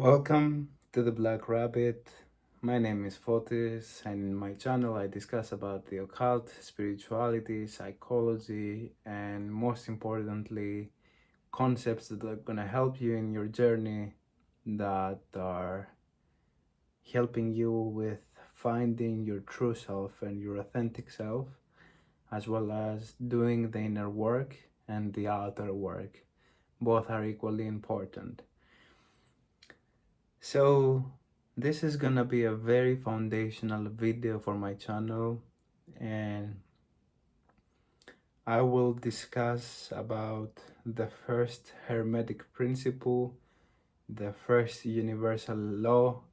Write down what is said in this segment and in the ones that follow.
Welcome to the Black Rabbit. My name is Fotis, and in my channel I discuss about the occult, spirituality, psychology, and most importantly, concepts that are gonna help you in your journey, that are helping you with finding your true self and your authentic self, as well as doing the inner work and the outer work. Both are equally important. So this is gonna be a very foundational video for my channel, and I will discuss about the first Hermetic principle, the first universal law,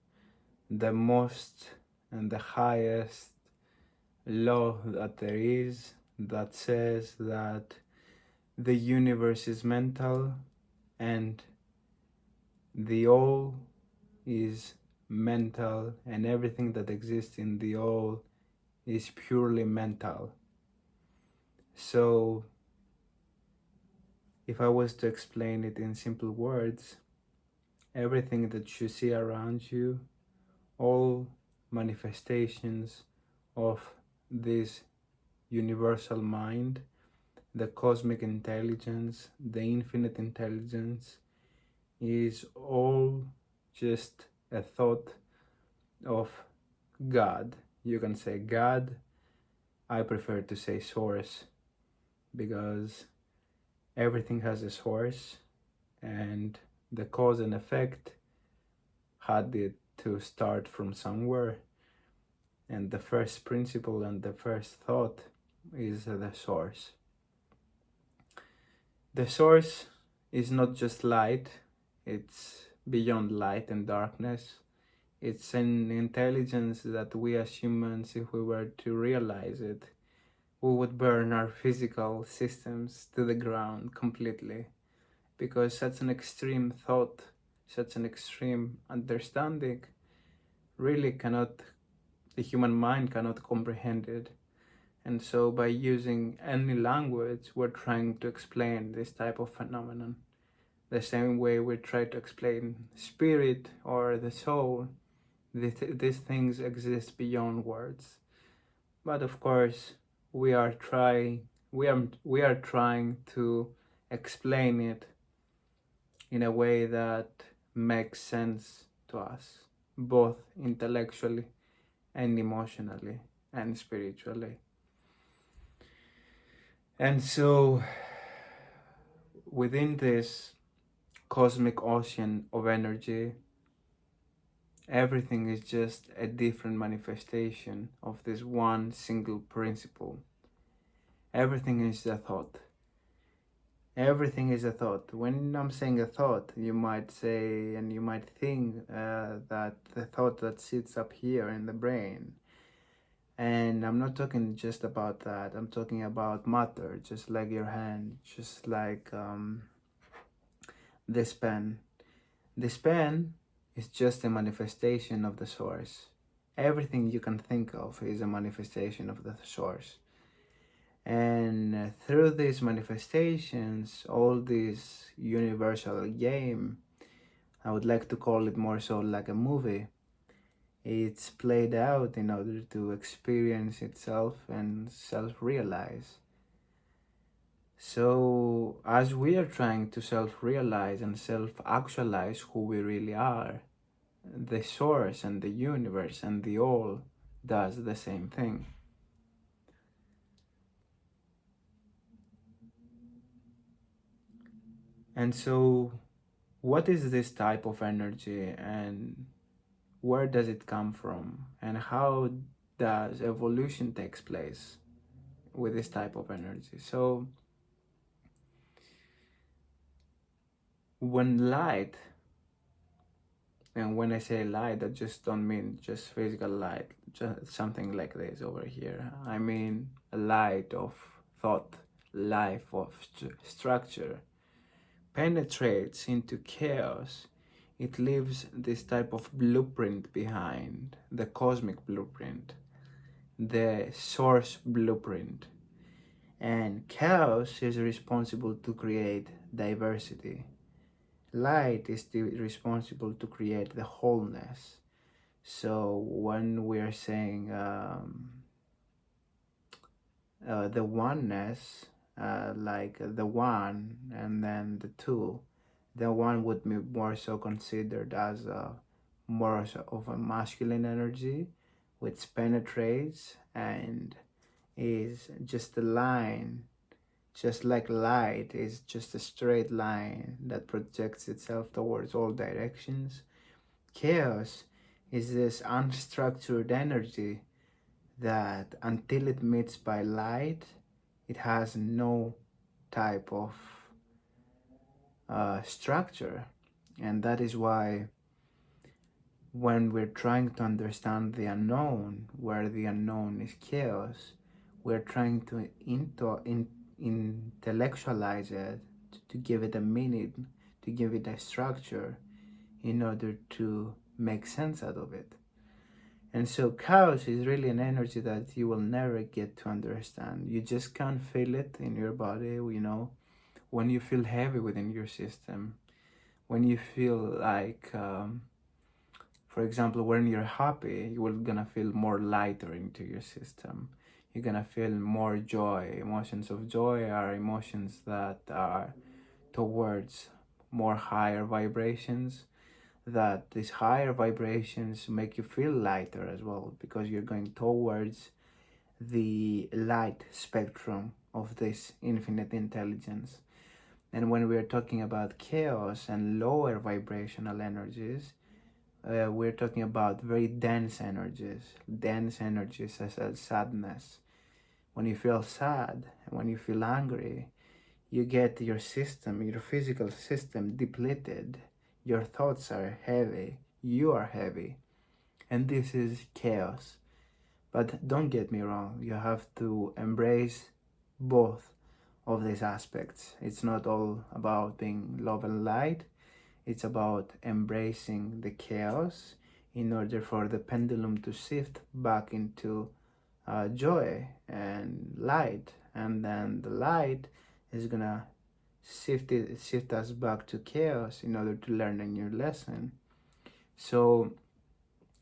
the most and the highest law that there is, that says that the universe is mental and the all is mental, and everything that exists in the all is purely mental. So if I was to explain it in simple words, everything that you see around you, all manifestations of this universal mind, the cosmic intelligence, the infinite intelligence, is all just a thought of God. You can say God. I prefer to say source, because everything has a source, and the cause and effect had it to start from somewhere, and the first principle and the first thought is the source. The source is not just light, it's beyond light and darkness. It's an intelligence that we as humans, if we were to realize it, we would burn our physical systems to the ground completely, because such an extreme thought, such an extreme understanding really cannot, the human mind cannot comprehend it. And so by using any language, we're trying to explain this type of phenomenon. The same way we try to explain spirit or the soul, these things exist beyond words. But of course, we are trying to explain it in a way that makes sense to us, both intellectually and emotionally and spiritually. And so within this cosmic ocean of energy, everything is just a different manifestation of this one single principle. Everything is a thought. Everything is a thought. When I'm saying a thought, you might say and you might think that the thought that sits up here in the brain. And I'm not talking just about that. I'm talking about matter, just like your hand, just like this pen. This pen is just a manifestation of the source. Everything you can think of is a manifestation of the source. And through these manifestations, all this universal game, I would like to call it more so like a movie. It's played out in order to experience itself and self-realize. So as we are trying to self-realize and self-actualize who we really are, the source and the universe and the all does the same thing. And so what is this type of energy, and where does it come from, and how does evolution takes place with this type of energy? So when light, and when I say light, I just don't mean just physical light, just something like this over here. I mean a light of thought, life of structure, penetrates into chaos. It leaves this type of blueprint behind, the cosmic blueprint, the source blueprint. And chaos is responsible to create diversity. light is responsible to create the wholeness. So when we're saying the oneness, like the one and then the two, the one would be more so considered as more of a masculine energy, which penetrates and is just a line, just like light is just a straight line that projects itself towards all directions. Chaos is this unstructured energy that until it meets by light, it has no type of structure. And that is why when we're trying to understand the unknown, where the unknown is chaos, we're trying to intellectualize it, to give it a meaning, to give it a structure in order to make sense out of it. And so chaos is really an energy that you will never get to understand. You just can't feel it in your body, when you feel heavy within your system, when you feel like, for example, when you're happy, you're gonna feel more lighter into your system. You're gonna feel more joy. Emotions of joy are emotions that are towards more higher vibrations, that these higher vibrations make you feel lighter as well, because you're going towards the light spectrum of this infinite intelligence. And when we're talking about chaos and lower vibrational energies, we're talking about very dense energies such as sadness. When you feel sad, when you feel angry, you get your system, your physical system depleted. Your thoughts are heavy, you are heavy, and this is chaos. But don't get me wrong, you have to embrace both of these aspects. It's not all about being love and light, it's about embracing the chaos in order for the pendulum to shift back into joy and light, and then the light is gonna shift us back to chaos in order to learn a new lesson. So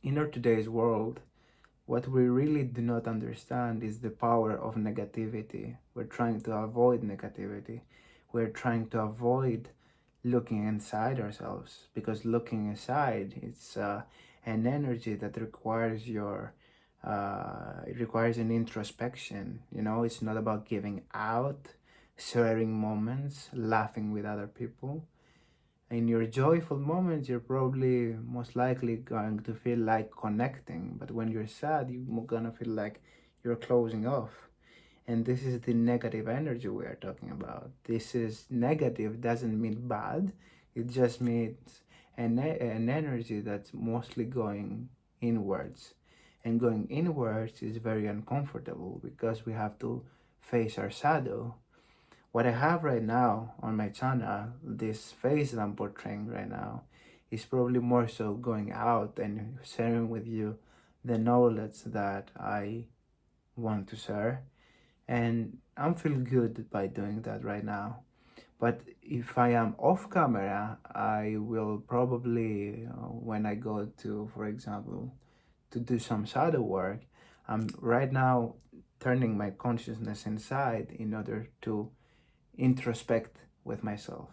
in our today's world, what we really do not understand is the power of negativity. We're trying to avoid negativity. We're trying to avoid looking inside ourselves, because looking inside, it's an energy that requires it requires an introspection. It's not about giving out, sharing moments, laughing with other people. In your joyful moments, you're probably most likely going to feel like connecting, but when you're sad, you're gonna feel like you're closing off. And this is the negative energy we are talking about. This is negative, doesn't mean bad, it just means an energy that's mostly going inwards. And going inwards is very uncomfortable because we have to face our shadow. What I have right now on my channel, this face that I'm portraying right now, is probably more so going out and sharing with you the knowledge that I want to share. And I'm feeling good by doing that right now. But if I am off camera, I will probably, when I go to, for example, to do some shadow work, I'm right now turning my consciousness inside in order to introspect with myself.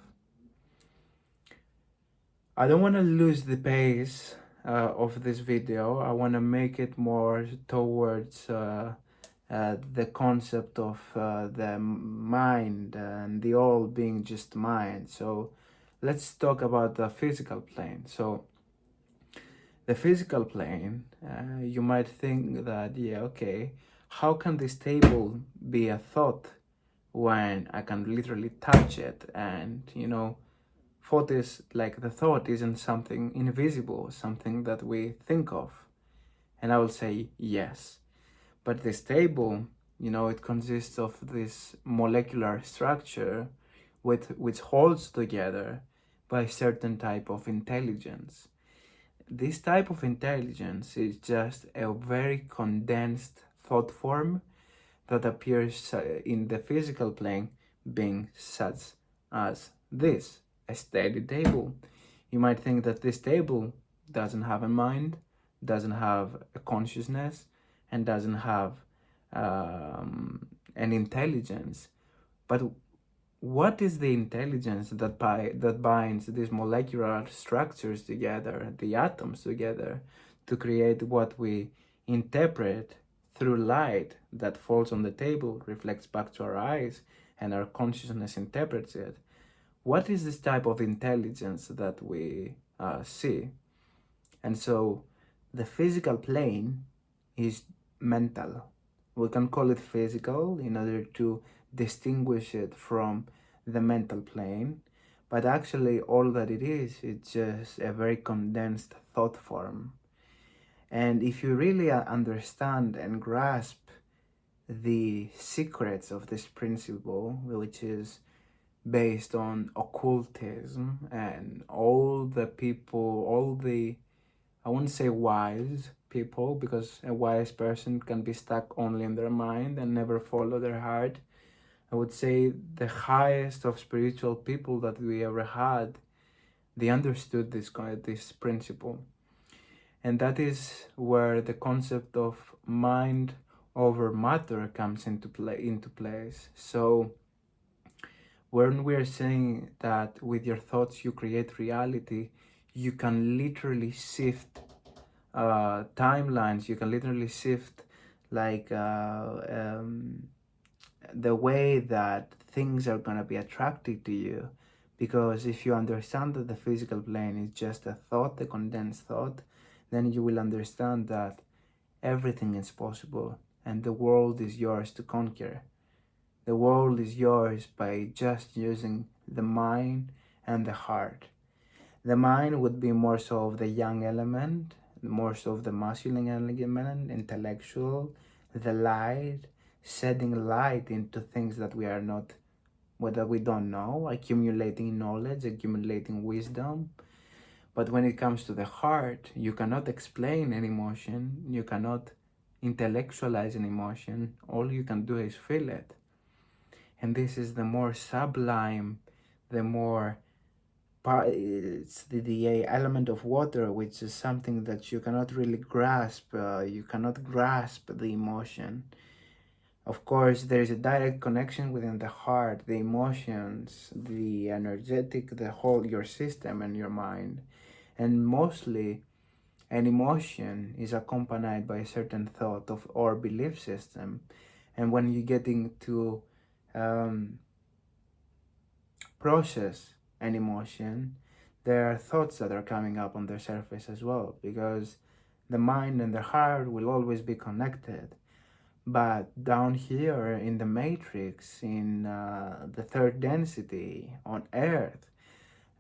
I don't want to lose the pace of this video. I want to make it more towards the concept of the mind and the all being just mind. So let's talk about the physical plane. So the physical plane, you might think that, yeah, okay, how can this table be a thought when I can literally touch it? And thought is like, the thought isn't something invisible, something that we think of. And I will say yes. But this table, it consists of this molecular structure which holds together by a certain type of intelligence. This type of intelligence is just a very condensed thought form that appears in the physical plane, being such as this, a steady table. You might think that this table doesn't have a mind, doesn't have a consciousness, and doesn't have an intelligence. But what is the intelligence that binds these molecular structures together, the atoms together, to create what we interpret through light that falls on the table, reflects back to our eyes, and our consciousness interprets it? What is this type of intelligence that we see? And so the physical plane is mental. We can call it physical in order to distinguish it from the mental plane, but actually all that it is, it's just a very condensed thought form. And if you really understand and grasp the secrets of this principle, which is based on occultism and all the people, all the, I wouldn't say wise people, because a wise person can be stuck only in their mind and never follow their heart. I would say the highest of spiritual people that we ever had, they understood this principle. And that is where the concept of mind over matter comes into place. So when we're saying that with your thoughts you create reality, you can literally shift timelines. You can literally shift like the way that things are gonna be attracted to you, because if you understand that the physical plane is just a thought, a condensed thought, then you will understand that everything is possible and the world is yours to conquer. The world is yours by just using the mind and the heart. The mind would be more so of the young element, more so of the masculine element, intellectual, the light, shedding light into things that we are not, that we don't know, accumulating knowledge, accumulating wisdom. But when it comes to the heart, you cannot explain an emotion, you cannot intellectualize an emotion, all you can do is feel it. And this is the more sublime, the more it's the element of water, which is something that you cannot really grasp. You cannot grasp the emotion. Of course, there is a direct connection within the heart, the emotions, the energetic, the whole, your system and your mind. And mostly, an emotion is accompanied by a certain thought of or belief system. And when you get into process an emotion, there are thoughts that are coming up on the surface as well, because the mind and the heart will always be connected. But down here in the matrix, in the third density on Earth,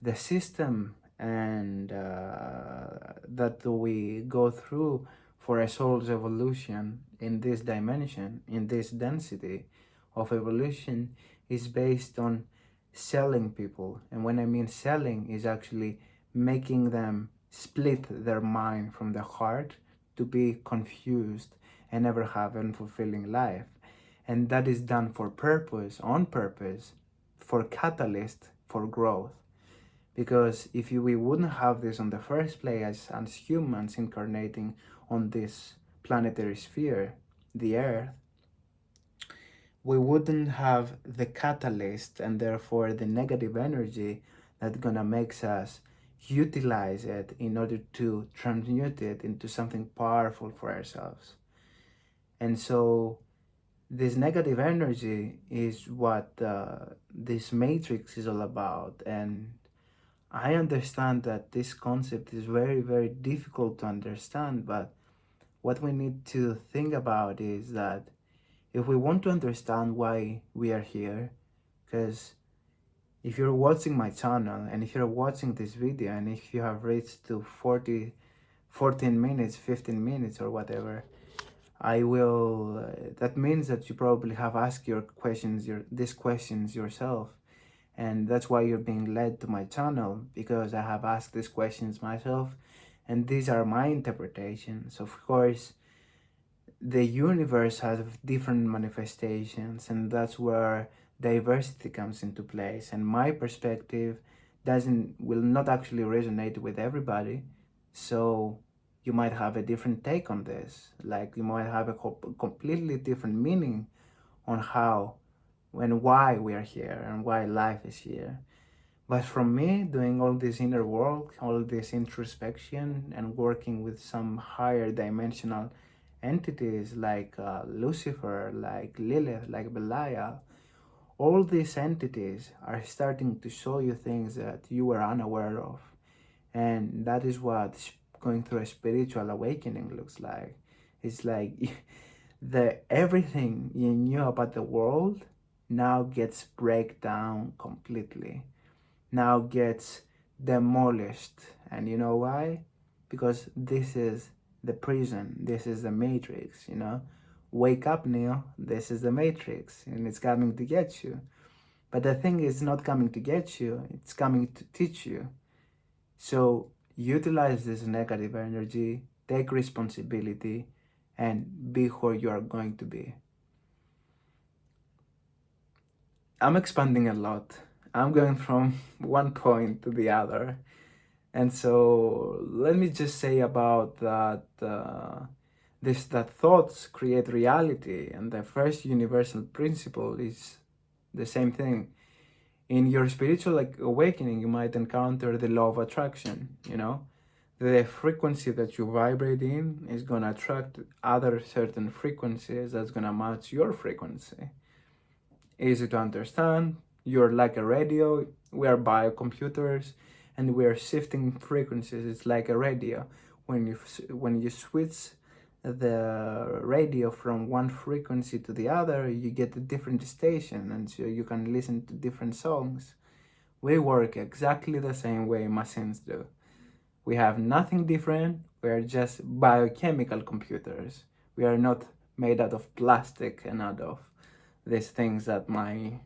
the system and that we go through for a soul's evolution in this dimension, in this density of evolution, is based on selling people. And when I mean selling, is actually making them split their mind from the heart to be confused and never have an fulfilling life. And that is done for purpose, on purpose, for catalyst, for growth. Because if we wouldn't have this on the first place as humans incarnating on this planetary sphere, the Earth, we wouldn't have the catalyst and therefore the negative energy that's gonna make us utilize it in order to transmute it into something powerful for ourselves. And so this negative energy is what this matrix is all about. And I understand that this concept is very, very difficult to understand, but what we need to think about is that if we want to understand why we are here, because if you're watching my channel and if you're watching this video and if you have reached to 14 minutes, 15 minutes or whatever, I will, that means that you probably have asked these questions yourself. And that's why you're being led to my channel, because I have asked these questions myself and these are my interpretations. Of course, the universe has different manifestations, and that's where diversity comes into place. And my perspective will not actually resonate with everybody. So you might have a different take on this. Like you might have a completely different meaning on how and why we are here and why life is here. But from me, doing all this inner work, all this introspection, and working with some higher dimensional entities like Lucifer, like Lilith, like Belial, all these entities are starting to show you things that you were unaware of. And that is what going through a spiritual awakening looks like. It's like everything you knew about the world now gets break down completely, now gets demolished. And you know why? Because this is the prison, this is the matrix, you know. Wake up, Neo, this is the matrix and it's coming to get you. But the thing is not coming to get you, it's coming to teach you. So utilize this negative energy, take responsibility, and be who you are going to be. I'm expanding a lot. I'm going from one point to the other. And so let me just say about that that thoughts create reality, and the first universal principle is the same thing. In your spiritual awakening, you might encounter the law of attraction, you know. The frequency that you vibrate in is going to attract other certain frequencies that's going to match your frequency. Easy to understand. You're like a radio. We are biocomputers, and we are shifting frequencies. It's like a radio. When you switch the radio from one frequency to the other, you get a different station, and so you can listen to different songs. We work exactly the same way machines do. We have nothing different. We are just biochemical computers. We are not made out of plastic and out of these things that my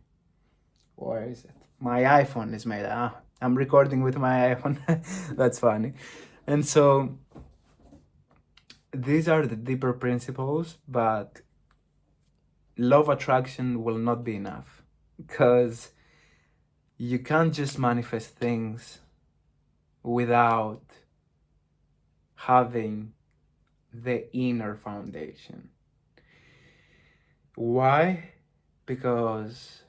iPhone is made. I'm recording with my iPhone. That's funny. And so these are the deeper principles, but law of attraction will not be enough, because you can't just manifest things without having the inner foundation. Why? Because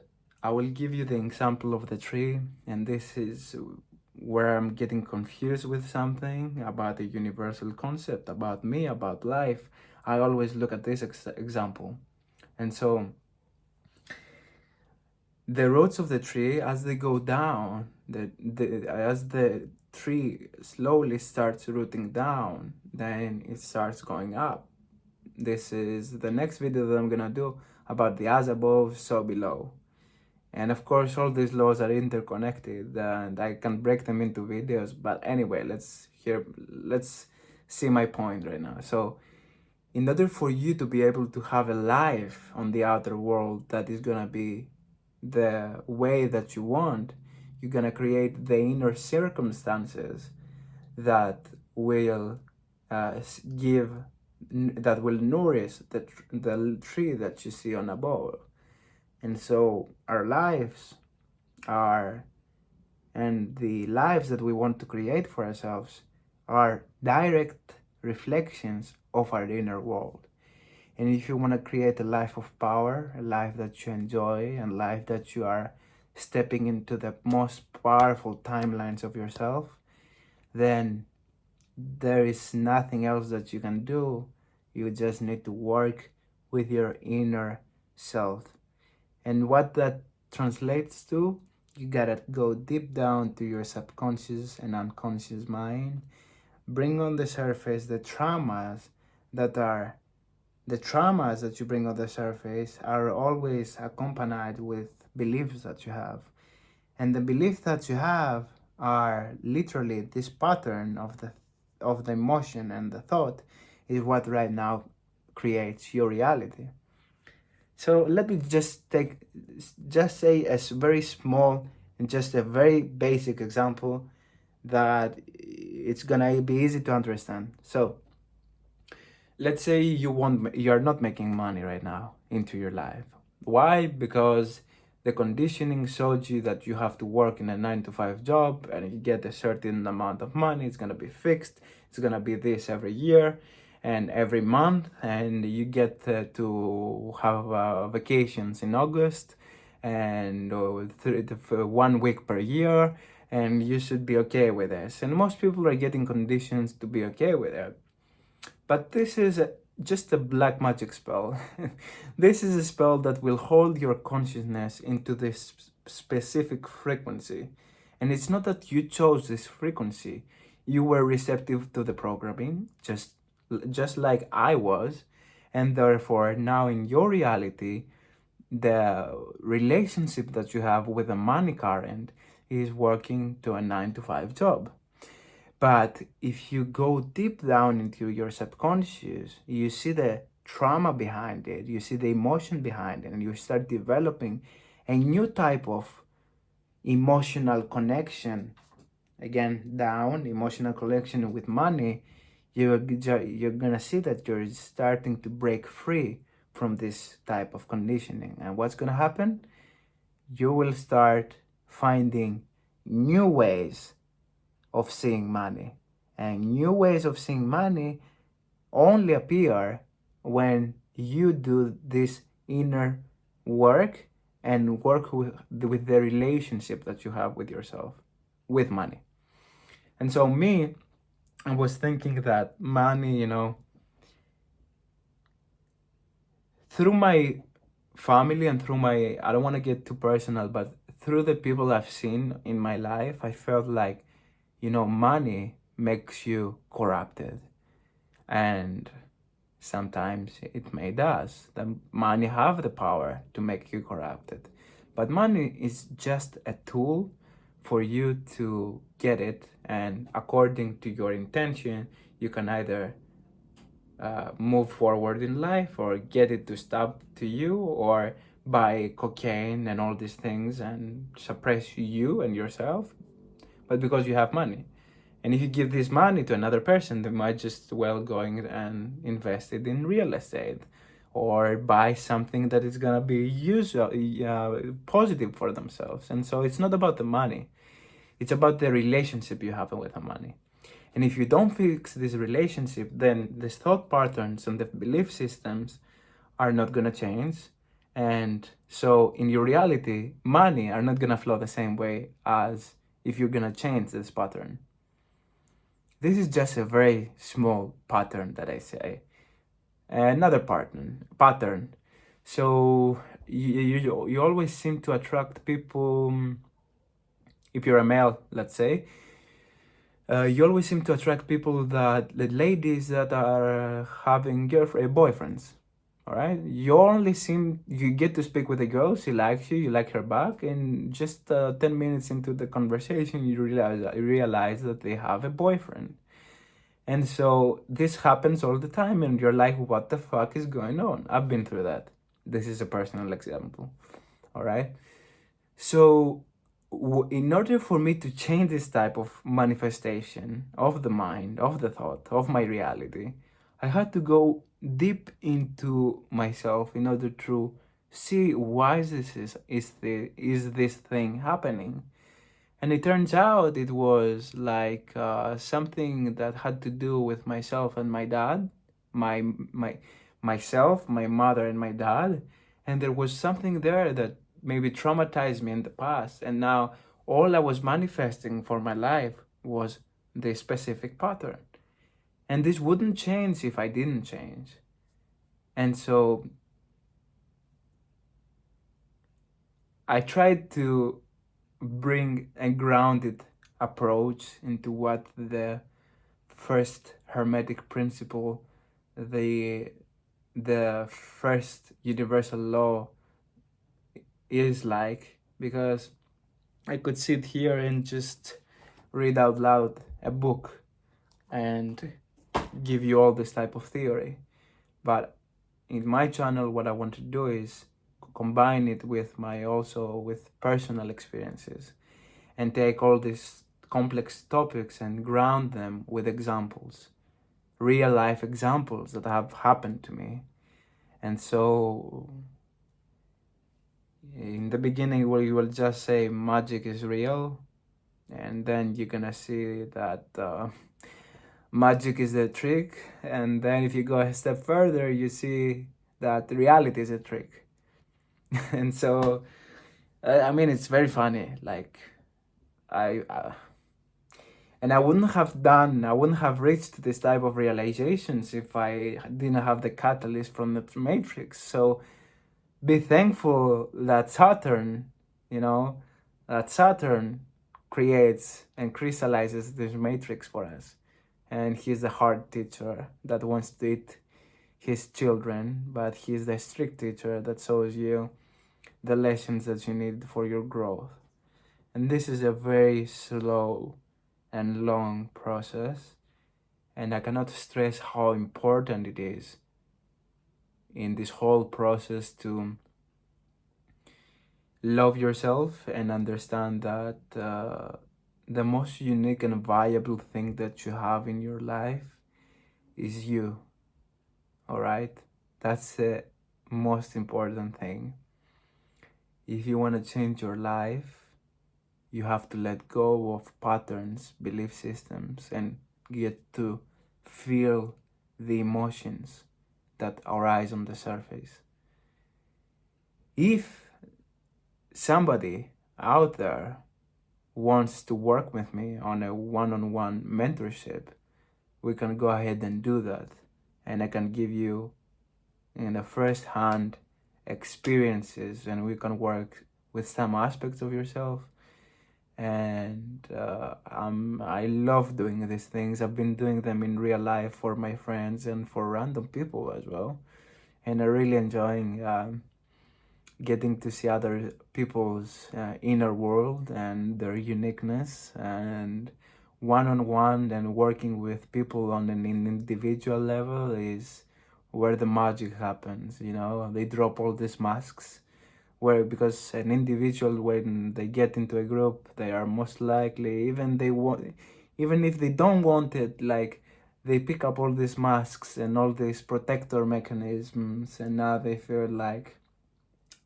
I will give you the example of the tree, and this is where I'm getting confused with something about the universal concept, about me, about life. I always look at this example. And so the roots of the tree, as they go down, as the tree slowly starts rooting down, then it starts going up. This is the next video that I'm gonna do about the as above, so below. And of course, all these laws are interconnected, and I can break them into videos. But anyway, let's see my point right now. So in order for you to be able to have a life on the outer world that is gonna be the way that you want, you're gonna create the inner circumstances that will that will nourish the tree that you see on above. And so our lives and the lives that we want to create for ourselves are direct reflections of our inner world. And if you want to create a life of power, a life that you enjoy, and a life that you are stepping into the most powerful timelines of yourself, then there is nothing else that you can do. You just need to work with your inner self. And what that translates to, you gotta go deep down to your subconscious and unconscious mind. Bring on the surface the traumas that you bring on the surface are always accompanied with beliefs that you have. And the beliefs that you have are literally this pattern of the emotion and the thought is what right now creates your reality. So let me just say a very small and just a very basic example that it's gonna be easy to understand. So let's say you're not making money right now into your life. Why? Because The conditioning showed you that you have to work in a 9 to 5 job and you get a certain amount of money. It's gonna be fixed. It's gonna be this every year and every month, and you get to have vacations in August and 1 week per year, and you should be okay with this. And most people are getting conditions to be okay with it. But this is just a black magic spell. This is a spell that will hold your consciousness into this specific frequency. And it's not that you chose this frequency. You were receptive to the programming, just like I was. And therefore, now in your reality, the relationship that you have with the money current is working to a 9 to 5 job. But if you go deep down into your subconscious, you see the trauma behind it, you see the emotion behind it, and you start developing a new type of emotional connection. Again, down, emotional connection with money, you're gonna see that you're starting to break free from this type of conditioning. And what's gonna happen? You will start finding new ways of seeing money. And new ways of seeing money only appear when you do this inner work and work with the relationship that you have with yourself, with money. And so I was thinking that money, through my family and through I don't want to get too personal, but through the people I've seen in my life, I felt like, money makes you corrupted. And sometimes it may does. The money have the power to make you corrupted. But money is just a tool for you to get it, and according to your intention, you can either move forward in life or get it to stop to you, or buy cocaine and all these things and suppress you and yourself, but because you have money. And if you give this money to another person, they might just going and invest it in real estate or buy something that is gonna be positive for themselves. And so it's not about the money, it's about the relationship you have with the money. And if you don't fix this relationship, then the thought patterns and the belief systems are not gonna change. And so in your reality, money are not gonna flow the same way as if you're gonna change this pattern. This is just a very small pattern that I say. Another pattern. So you always seem to attract people. If you're a male, let's say, you always seem to attract people the ladies that are having boyfriends. All right, you get to speak with a girl, she likes you like her back, and just 10 minutes into the conversation, you realize that they have a boyfriend. And so this happens all the time, and you're like, what the fuck is going on? I've been through that. This is a personal example. All right. So in order for me to change this type of manifestation of the mind, of the thought, of my reality, I had to go deep into myself in order to see why is this thing happening. And it turns out it was like something that had to do with myself and my dad, myself, my mother, and my dad. And there was something there that maybe traumatized me in the past. And now all I was manifesting for my life was this specific pattern. And this wouldn't change if I didn't change. And so I tried to bring a grounded approach into what the first Hermetic principle, the first universal law is like, because I could sit here and just read out loud a book and give you all this type of theory. But in my channel, what I want to do is combine it with with personal experiences and take all these complex topics and ground them with examples, real life examples that have happened to me. And so In the beginning, where you will just say magic is real, and then you're gonna see that magic is the trick, and then if you go a step further, you see that reality is a trick. And so, I mean, it's very funny. Like, I and I wouldn't have reached this type of realizations if I didn't have the catalyst from the Matrix. So be thankful that Saturn, you know, that Saturn creates and crystallizes this matrix for us. And he's the hard teacher that wants to eat his children, but he's the strict teacher that shows you the lessons that you need for your growth. And this is a very slow and long process, and I cannot stress how important it is in this whole process to love yourself and understand that the most unique and valuable thing that you have in your life is you. All right, that's the most important thing. If you want to change your life, you have to let go of patterns, belief systems, and get to feel the emotions that arise on the surface. If somebody out there wants to work with me on a one-on-one mentorship, we can go ahead and do that. And I can give you in a first-hand experiences, and we can work with some aspects of yourself. And I love doing these things. I've been doing them in real life for my friends and for random people as well. And I'm really enjoying getting to see other people's inner world and their uniqueness, and one-on-one and working with people on an individual level is where the magic happens. You know, they drop all these masks, where because an individual, when they get into a group, they are most likely, even if they don't want it, like they pick up all these masks and all these protector mechanisms, and now they feel like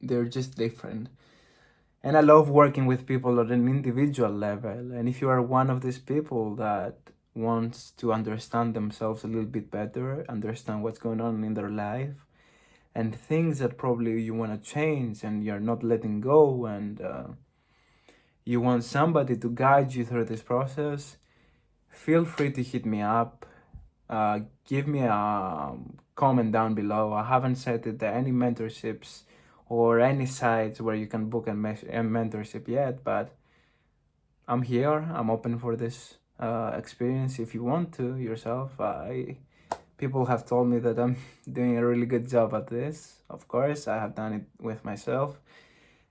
they're just different. And I love working with people on an individual level. And if you are one of these people that wants to understand themselves a little bit better, understand what's going on in their life, and things that probably you want to change and you're not letting go, and you want somebody to guide you through this process, feel free to hit me up. Give me a comment down below. I haven't set it any mentorships or any sites where you can book a mentorship yet, but I'm here. I'm open for this experience if you want to yourself. People have told me that I'm doing a really good job at this. Of course, I have done it with myself,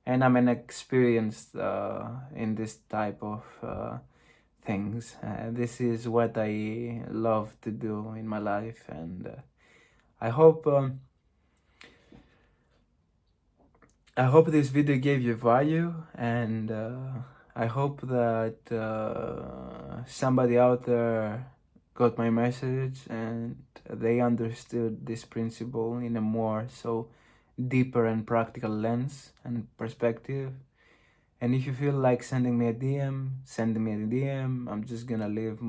and I'm an experienced in this type of things. This is what I love to do in my life, and I hope this video gave you value, and I hope that somebody out there got my message and they understood this principle in a more so deeper and practical lens and perspective. And if you feel like sending me a DM, send me a DM. I'm just gonna leave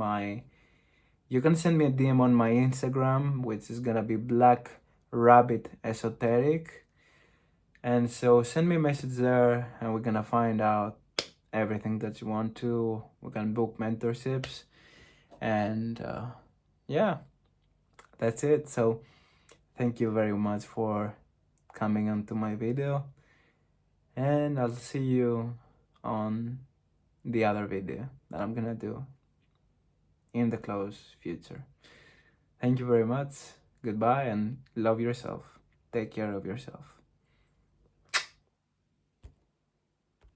you can send me a DM on my Instagram, which is gonna be Black Rabbit Esoteric. And so send me a message there, and we're gonna find out everything that you want to. We can book mentorships, and yeah, that's it. So thank you very much for coming onto my video, and I'll see you on the other video that I'm gonna do in the close future. Thank you very much. Goodbye, and love yourself. Take care of yourself.